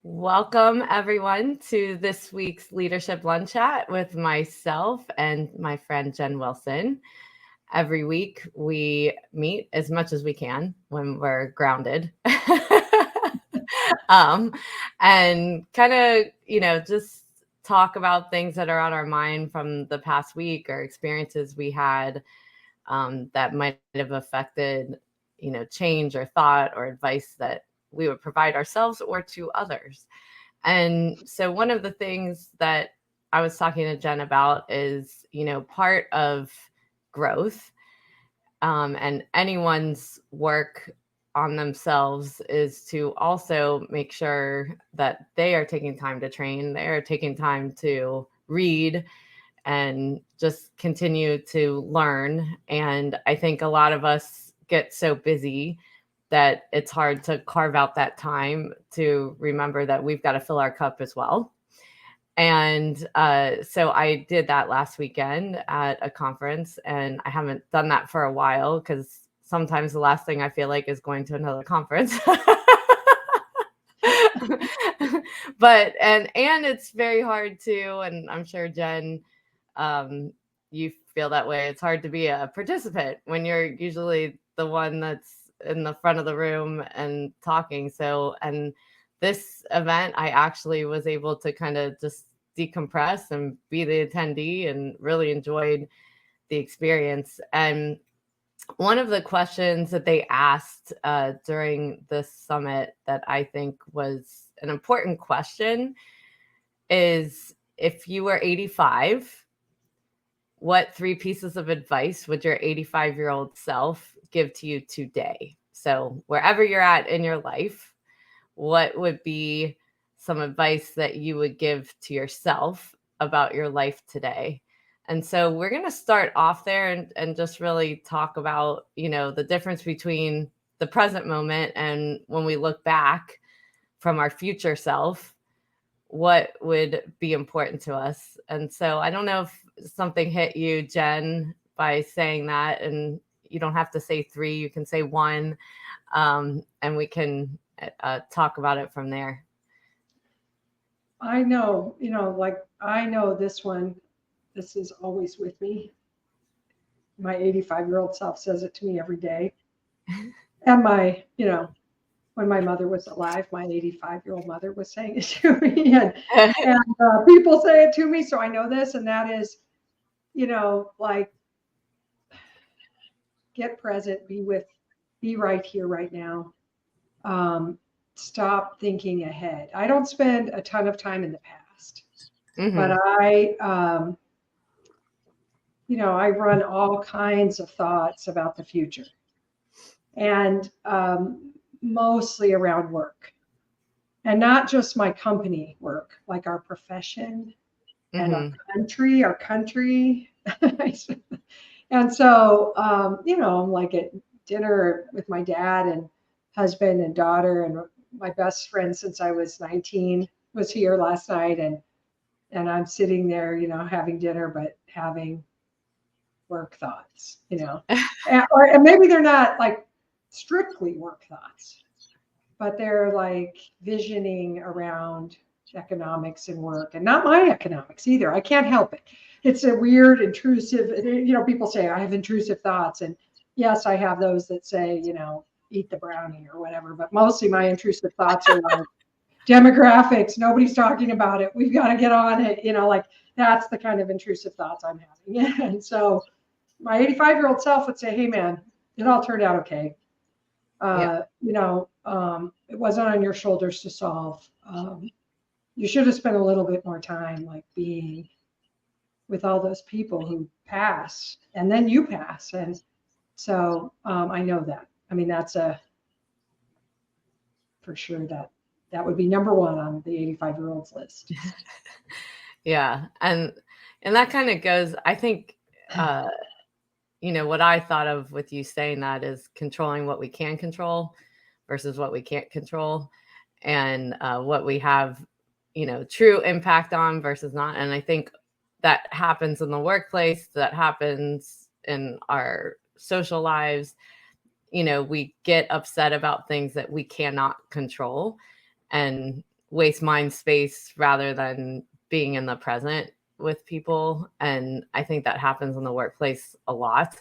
Welcome, everyone, to this week's Leadership Lunch Chat with myself and my friend Jen Wilson. Every week, we meet as much as we can when we're grounded. um, and kind of, just talk about things that are on our mind from the past week or experiences we had that might have affected, change or thought or advice that we would provide ourselves or to others. And so one of the things that I was talking to Jen about is, part of growth and anyone's work on themselves is to also make sure that they are taking time to train, they are taking time to read and just continue to learn. And I think a lot of us get so busy that it's hard to carve out that time to remember that we've got to fill our cup as well. And so I did that last weekend at a conference, and I haven't done that for a while because sometimes the last thing I feel like is going to another conference. But and it's very hard to, and I'm sure Jen, you feel that way. It's hard to be a participant when you're usually the one that's in the front of the room and talking. So, and this event, I actually was able to kind of just decompress and be the attendee and really enjoyed the experience. And one of the questions that they asked during this summit that I think was an important question is, if you were 85, what 3 pieces of advice would your 85-year-old self give to you today? So wherever you're at in your life, what would be some advice that you would give to yourself about your life today? And so we're going to start off there and just really talk about, the difference between the present moment and when we look back from our future self, what would be important to us. And so I don't know if something hit you, Jen, by saying that, and you don't have to say 3, you can say 1, and we can talk about it from there. I know, I know this one, this is always with me. My 85-year-old self says it to me every day. And when my mother was alive, my 85-year-old mother was saying it to me. And people say it to me. So I know this, and that is, like, get present, be right here, right now. Um, Stop thinking ahead. I don't spend a ton of time in the past, but Mm-hmm. I run all kinds of thoughts about the future, and mostly around work, and not just my company work, like our profession and Mm-hmm. our country. And so, I'm like at dinner with my dad and husband and daughter, and my best friend since I was 19 was here last night, and I'm sitting there, having dinner, but having work thoughts, and maybe they're not like strictly work thoughts, but they're like visioning around economics and work, and not my economics either. I can't help it. It's a weird intrusive, people say I have intrusive thoughts, and yes, I have those that say, eat the brownie or whatever, but mostly my intrusive thoughts are like demographics, nobody's talking about it, we've got to get on it, like that's the kind of intrusive thoughts I'm having. And so my 85-year-old self would say, hey man, it all turned out okay. Yeah. It wasn't on your shoulders to solve. You should have spent a little bit more time like being with all those people who pass, and then you pass. And so I know that. I mean, that's a for sure that would be number one on the 85-year-olds list. Yeah. And that kind of goes, I think, what I thought of with you saying that is controlling what we can control versus what we can't control, and what we have, true impact on versus not. And I think that happens in the workplace, that happens in our social lives. We get upset about things that we cannot control, and waste mind space rather than being in the present with people. And I think that happens in the workplace a lot,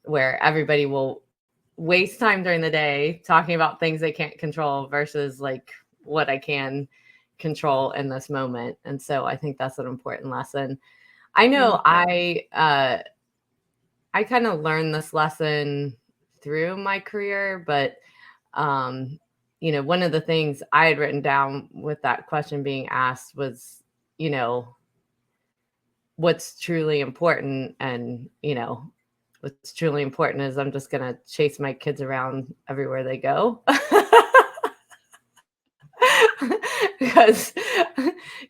where everybody will waste time during the day talking about things they can't control versus like what I can control in this moment. And so I think that's an important lesson. I know I kind of learned this lesson through my career, but you know, one of the things I had written down with that question being asked was, you know, what's truly important. And, you know, what's truly important is I'm just going to chase my kids around everywhere they go. Because,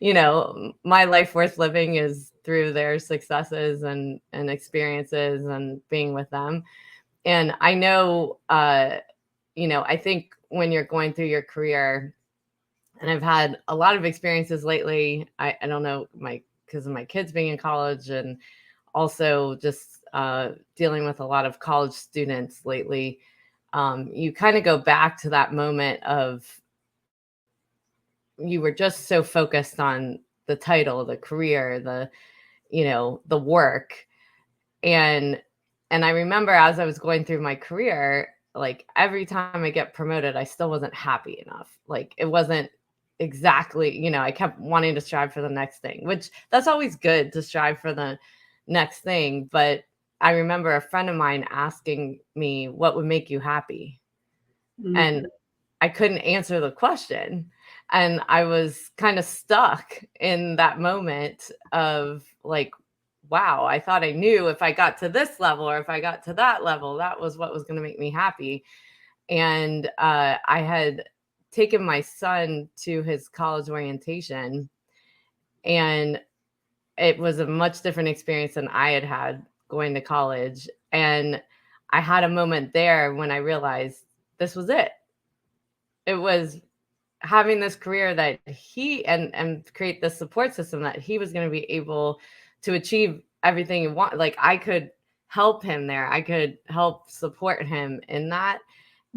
you know, my life worth living is through their successes and experiences and being with them. And I know, you know, I think when you're going through your career, and I've had a lot of experiences lately, I don't know, because of my kids being in college, and also just dealing with a lot of college students lately, you kind of go back to that moment of you were just so focused on the title, the career, the, you know, the work. And I remember as I was going through my career, like every time I get promoted, I still wasn't happy enough. Like it wasn't exactly, you know, I kept wanting to strive for the next thing, which that's always good to strive for the next thing. But I remember a friend of mine asking me, what would make you happy? And I couldn't answer the question. And I was kind of stuck in that moment of like, wow, I thought I knew if I got to this level or if I got to that level, that was what was going to make me happy. And I had taken my son to his college orientation, and it was a much different experience than I had had going to college. And I had a moment there when I realized this was it. It was having this career that he and create this support system that he was going to be able to achieve everything he want. Like I could help him there. I could help support him in that.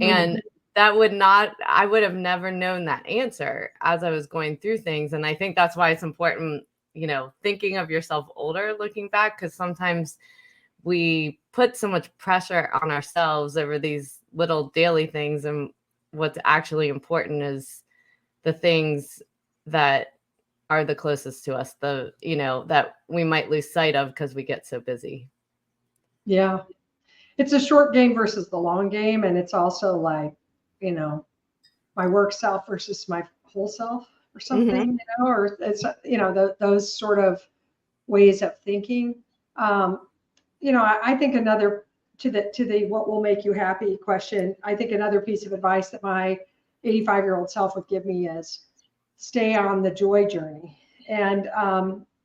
And that would not, I would have never known that answer as I was going through things. And I think that's why it's important, you know, thinking of yourself older, looking back, because sometimes we put so much pressure on ourselves over these little daily things. And what's actually important is the things that are the closest to us, the, you know, that we might lose sight of because we get so busy. Yeah. It's a short game versus the long game. And it's also like, you know, my work self versus my whole self or something, you know, or it's, you know, those sort of ways of thinking. You know, I think another to the what will make you happy question, I think another piece of advice that my 85-year-old self would give me is stay on the joy journey. And,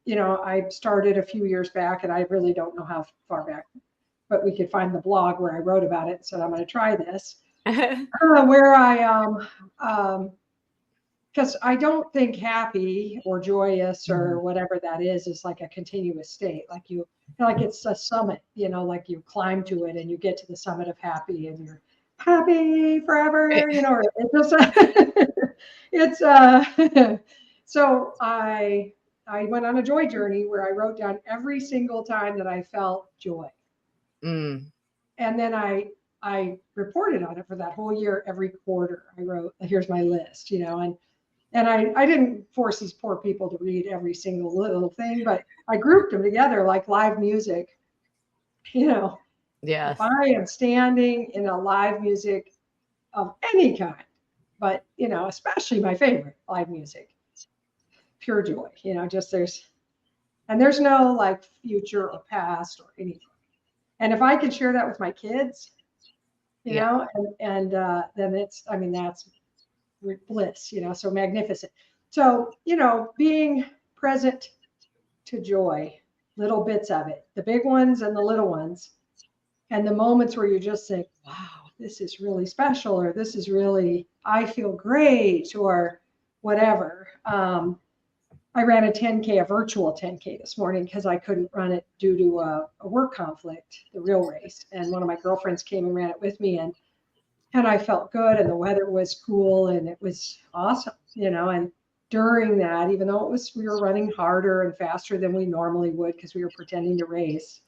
you know, I started a few years back, and I really don't know how far back, but we could find the blog where I wrote about it. So I'm going to try this. Where I, because I don't think happy or joyous or whatever that is like a continuous state. Like like it's a summit, you know, like you climb to it and you get to the summit of happy and you're happy forever, you know, or it's just, so I went on a joy journey where I wrote down every single time that I felt joy. And then I reported on it for that whole year. Every quarter I wrote, here's my list, you know, and I didn't force these poor people to read every single little thing, but I grouped them together like live music, you know. Yes. If I am standing in a live music of any kind, but, you know, especially my favorite live music, pure joy, you know, just there's no like future or past or anything. And if I could share that with my kids, you know, and then it's, I mean, that's bliss, you know, so magnificent. So, you know, being present to joy, little bits of it, the big ones and the little ones, and the moments where you just think, wow, this is really special, or this is really, I feel great, or whatever. I ran a 10K, a virtual 10K this morning because I couldn't run it due to a work conflict, the real race. And one of my girlfriends came and ran it with me. And and I felt good, and the weather was cool, and it was awesome, and during that, even though we were running harder and faster than we normally would because we were pretending to race,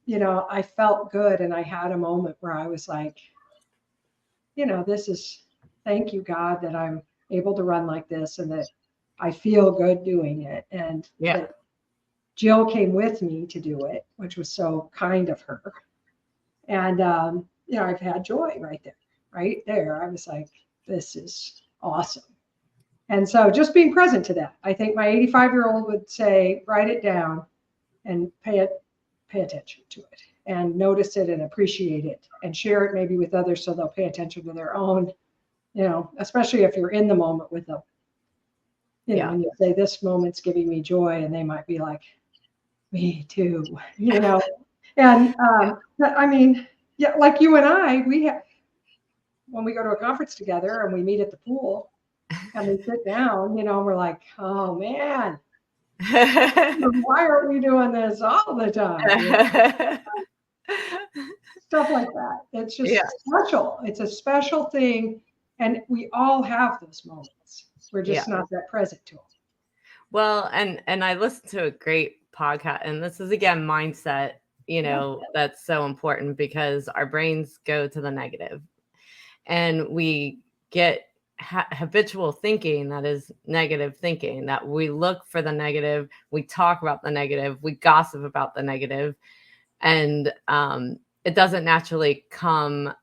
I felt good, and I had a moment where I was like, this is, thank you, God, that I'm able to run like this and that I feel good doing it. And Yeah. that Jill came with me to do it, which was so kind of her. And, I've had joy right there. I was like, this is awesome. And so just being present to that, I think my 85-year-old would say, write it down and pay attention to it and notice it and appreciate it and share it maybe with others so they'll pay attention to their own, especially if you're in the moment with them. And you say, this moment's giving me joy, and they might be like, me too, And I mean, yeah, like you and I, when we go to a conference together and we meet at the pool and we sit down, we're like, oh man, why aren't we doing this all the time? Stuff like that. It's just special. It's a special thing. And we all have those moments. We're just not that present to them. Well, and I listened to a great podcast, and this is again mindset, that's so important because our brains go to the negative and we get habitual thinking, that is negative thinking, that we look for the negative, we talk about the negative, we gossip about the negative, and it doesn't naturally come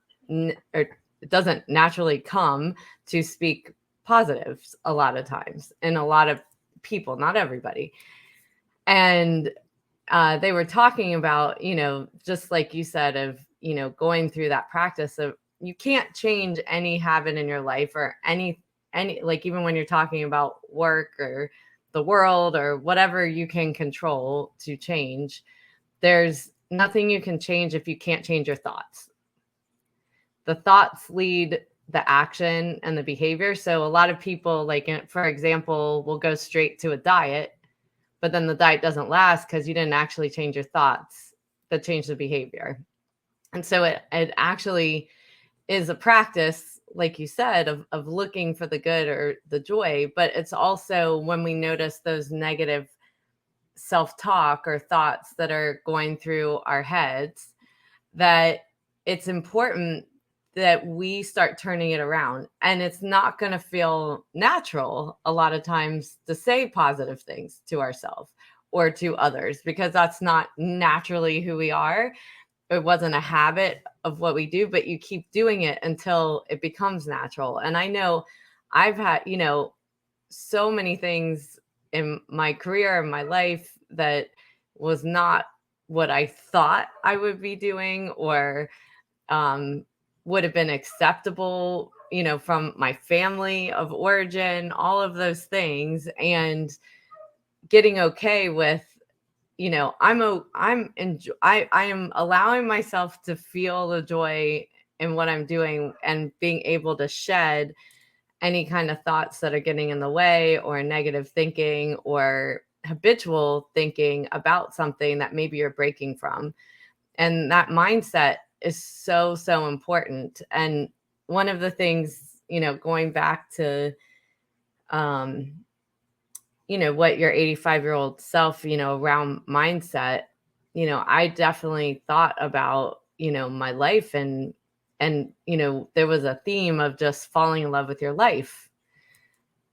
to speak positives a lot of times, and a lot of people, not everybody. And they were talking about, just like you said, of, going through that practice of, you can't change any habit in your life or any, like, even when you're talking about work or the world or whatever you can control to change, there's nothing you can change if you can't change your thoughts. The thoughts lead the action and the behavior. So a lot of people, like, for example, will go straight to a diet, but then the diet doesn't last because you didn't actually change your thoughts that change the behavior. And so it actually is a practice, like you said, of looking for the good or the joy. But it's also when we notice those negative self-talk or thoughts that are going through our heads, that it's important that we start turning it around. And it's not going to feel natural a lot of times to say positive things to ourselves or to others, because that's not naturally who we are. It wasn't a habit of what we do, but you keep doing it until it becomes natural. And I know I've had, so many things in my career and my life that was not what I thought I would be doing or would have been acceptable, from my family of origin, all of those things, and getting okay with, I am allowing myself to feel the joy in what I'm doing and being able to shed any kind of thoughts that are getting in the way or negative thinking or habitual thinking about something that maybe you're breaking from. And that mindset is so, so important. And one of the things, going back to, what your 85-year-old self, around mindset, I definitely thought about, my life and, there was a theme of just falling in love with your life.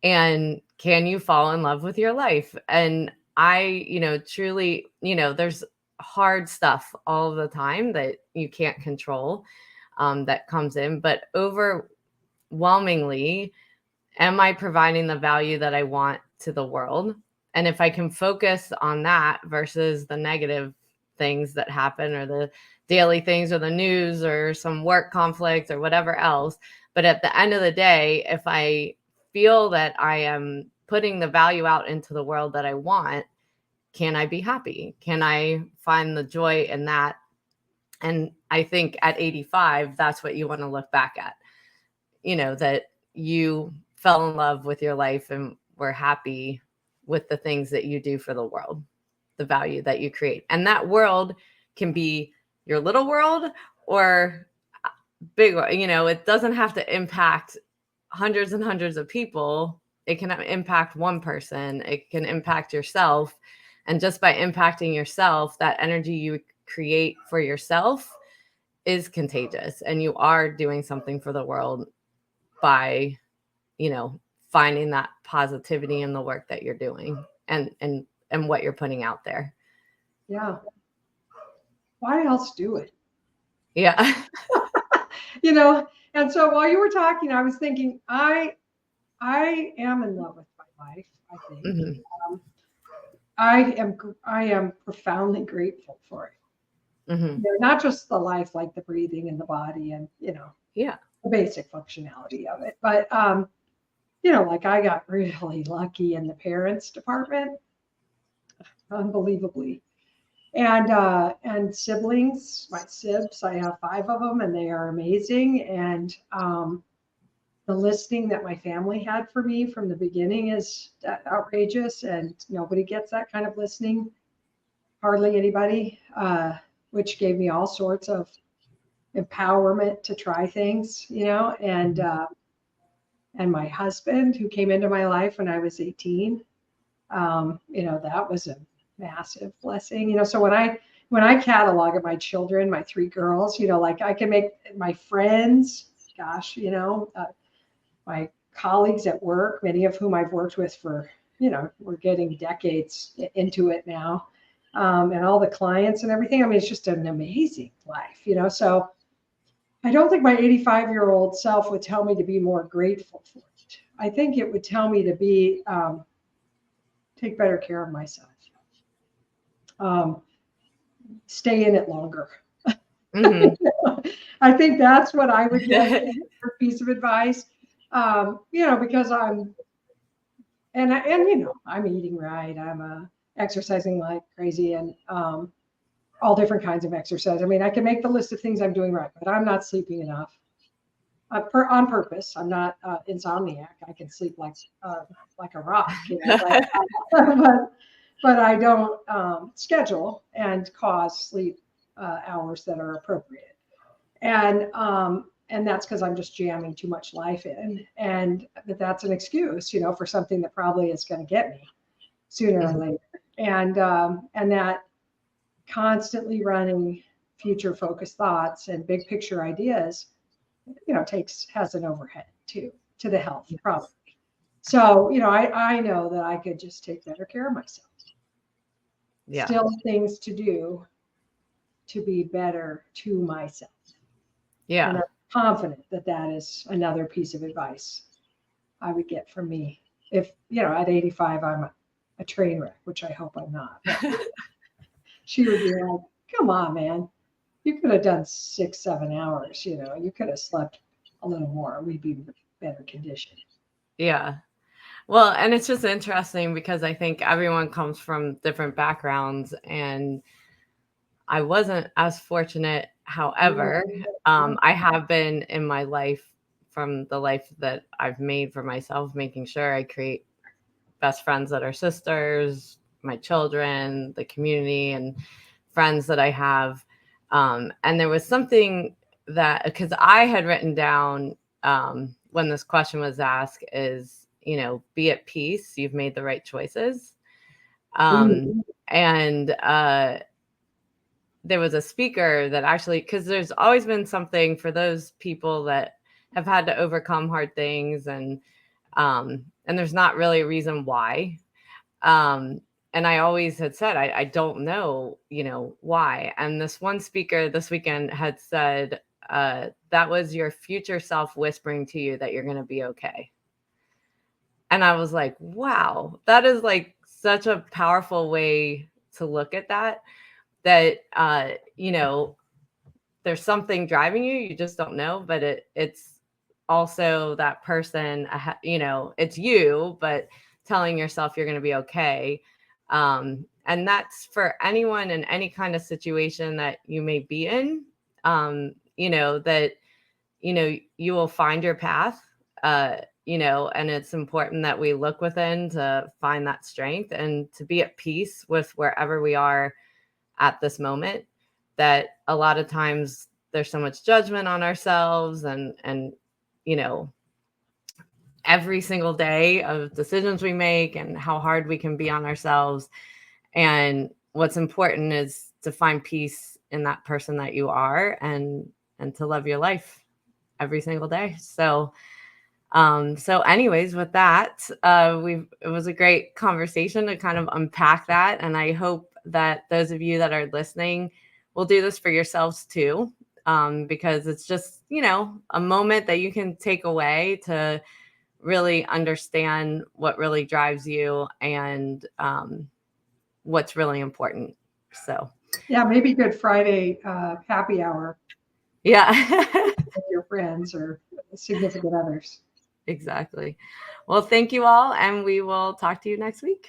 And can you fall in love with your life? And I, truly, there's hard stuff all the time that you can't control, that comes in, but overwhelmingly, am I providing the value that I want to the world? And if I can focus on that versus the negative things that happen or the daily things or the news or some work conflict or whatever else, but at the end of the day, if I feel that I am putting the value out into the world that I want, can I be happy? Can I find the joy in that? And I think at 85, that's what you want to look back at, that you fell in love with your life and were happy with the things that you do for the world, the value that you create. And that world can be your little world or big, it doesn't have to impact hundreds and hundreds of people. It can impact one person. It can impact yourself. And just by impacting yourself, that energy you create for yourself is contagious. And you are doing something for the world by, finding that positivity in the work that you're doing and what you're putting out there. Yeah. Why else do it? Yeah. And so while you were talking, I was thinking, I am in love with my life, I think. Mm-hmm. I am profoundly grateful for it. Mm-hmm. Not just the life, like the breathing and the body and, Yeah, the basic functionality of it. But, like I got really lucky in the parents department, unbelievably. And siblings, my sibs, I have 5 of them and they are amazing. And, the listening that my family had for me from the beginning is outrageous, and nobody gets that kind of listening, hardly anybody, which gave me all sorts of empowerment to try things, and my husband, who came into my life when I was 18, that was a massive blessing, so when I catalog at my children, my 3 girls, like I can make my friends, gosh, my colleagues at work, many of whom I've worked with for, we're getting decades into it now, and all the clients and everything. I mean, it's just an amazing life, so I don't think my 85-year-old self would tell me to be more grateful for it. I think it would tell me to be, take better care of myself, stay in it longer. Mm-hmm. I think that's what I would get for a piece of advice. Because I'm eating right. I'm exercising like crazy, and all different kinds of exercise. I mean, I can make the list of things I'm doing right, but I'm not sleeping enough on purpose. I'm not insomniac. I can sleep like a rock, but I don't schedule and cause sleep hours that are appropriate. And that's because I'm just jamming too much life in, and that's an excuse, for something that probably is going to get me sooner or later. And that constantly running future focused thoughts and big picture ideas, has an overhead to the health probably. So, I know that I could just take better care of myself. Yeah. Still things to do to be better to myself. Yeah. And I'm confident that is another piece of advice I would get from me. If, at 85, I'm a train wreck, which I hope I'm not. She would be like, come on, man. You could have done 6-7 hours, you could have slept a little more. We'd be in better condition. Yeah. Well, and it's just interesting because I think everyone comes from different backgrounds, and I wasn't as fortunate. However, I have been in my life, from the life that I've made for myself, making sure I create best friends that are sisters, my children, the community, and friends that I have. And there was something that, because I had written down when this question was asked, is, be at peace. You've made the right choices. And there was a speaker that actually, because there's always been something for those people that have had to overcome hard things, and there's not really a reason why. And I always had said, I don't know, why. And this one speaker this weekend had said, that was your future self whispering to you that you're going to be okay. And I was like, wow, that is like such a powerful way to look at that, there's something driving you. You just don't know, but it's also that person, it's you, but telling yourself you're going to be okay. And that's for anyone in any kind of situation that you may be in, that, you will find your path, and it's important that we look within to find that strength and to be at peace with wherever we are at this moment. That a lot of times there's so much judgment on ourselves, and you know, every single day of decisions we make and how hard we can be on ourselves. And what's important is to find peace in that person that you are, and to love your life every single day. So so anyways, with that, it was a great conversation to kind of unpack that. And I hope that those of you that are listening will do this for yourselves too. Because it's just, you know, a moment that you can take away to really understand what really drives you, and what's really important. So Yeah, maybe Good Friday happy hour yeah. with your friends or significant others. Exactly. Well, thank you all, and we will talk to you next week.